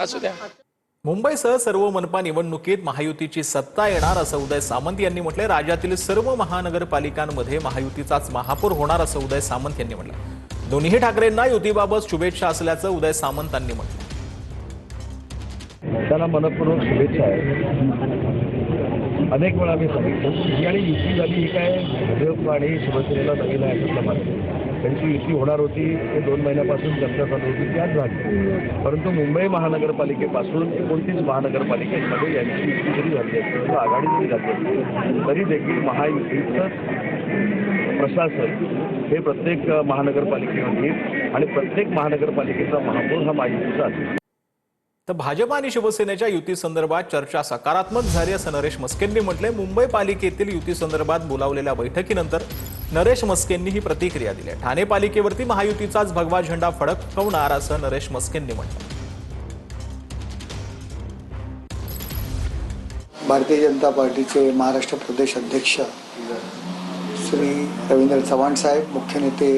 असू द्या। मुंबईसह सर्व मनपा निवडणुकीत महायुतीची सत्ता येणार असं उदय सामंत यांनी म्हटलंय। राज्यातील सर्व महानगरपालिकांमध्ये महायुतीचाच महापौर होणार असं उदय सामंत यांनी म्हटलं। दोन्ही ठाकरेंना युतीबाबत शुभेच्छा असल्याचं उदय सामंतांनी म्हटलं। त्याला मनपूर्वक शुभेच्छा आहेत। अनेक वेळा मी सांगितलं ही आणि युती झाली ही काय भाजप आणि शिवसेनेला नवीन आहे असं मानतो। त्यांची युती होणार होती ते 2 महिन्यापासून चर्चा चालू होती ती आज झाली। परंतु मुंबई महानगरपालिकेपासून 29 महानगरपालिकेमध्ये यांची युती जरी झाली असली किंवा आघाडी जरी झाली असली तरी देखील महायुतीचं प्रशासन हे प्रत्येक महानगरपालिकेवर येईल आणि प्रत्येक महानगरपालिकेचा महापौर हा महायुतीचा असेल। तर भाजप आणि शिवसेनेच्या युती संदर्भात चर्चा सकारात्मक झाली असं नरेश मस्केंनी म्हटलंय। मुंबई पालिकेतील युती संदर्भात बोलावलेल्या बैठकीनंतर नरेश मस्केंनी ही प्रतिक्रिया दिली आहे। ठाणे पालिकेवरती महायुतीचाच भगवा झेंडा फडकवणार असं नरेश मस्केंनी म्हटलं। भारतीय जनता पार्टीचे महाराष्ट्र प्रदेश अध्यक्ष श्री रवींद्र चव्हाण साहेब, मुख्य नेते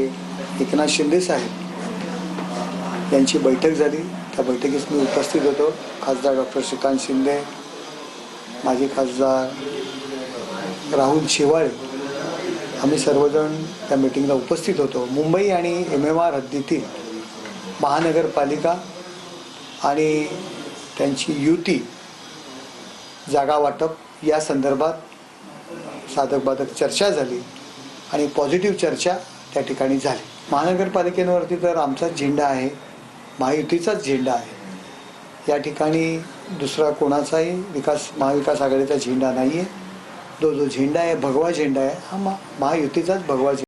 एकनाथ शिंदे साहेब यांची बैठक झाली। त्या बैठकीस मी उपस्थित होतो। खासदार डॉक्टर श्रीकांत शिंदे, माजी खासदार राहुल शेवाळे आम्ही सर्वजण त्या मीटिंगला उपस्थित होतो। मुंबई आणि MMR हद्दीतील महानगरपालिका आणि त्यांची युती जागा वाटप या संदर्भात साधक बाधक चर्चा झाली आणि पॉझिटिव्ह चर्चा त्या ठिकाणी झाली। महानगरपालिकेवरती तर आमचाच झेंडा आहे, महायुतीचाच झेंडा आहे। या ठिकाणी दुसरा कोणाचाही महाविकास आघाडीचा झेंडा नाही आहे। जो झेंडा आहे भगवा झेंडा आहे, हा महायुतीचाच भगवा झेंडा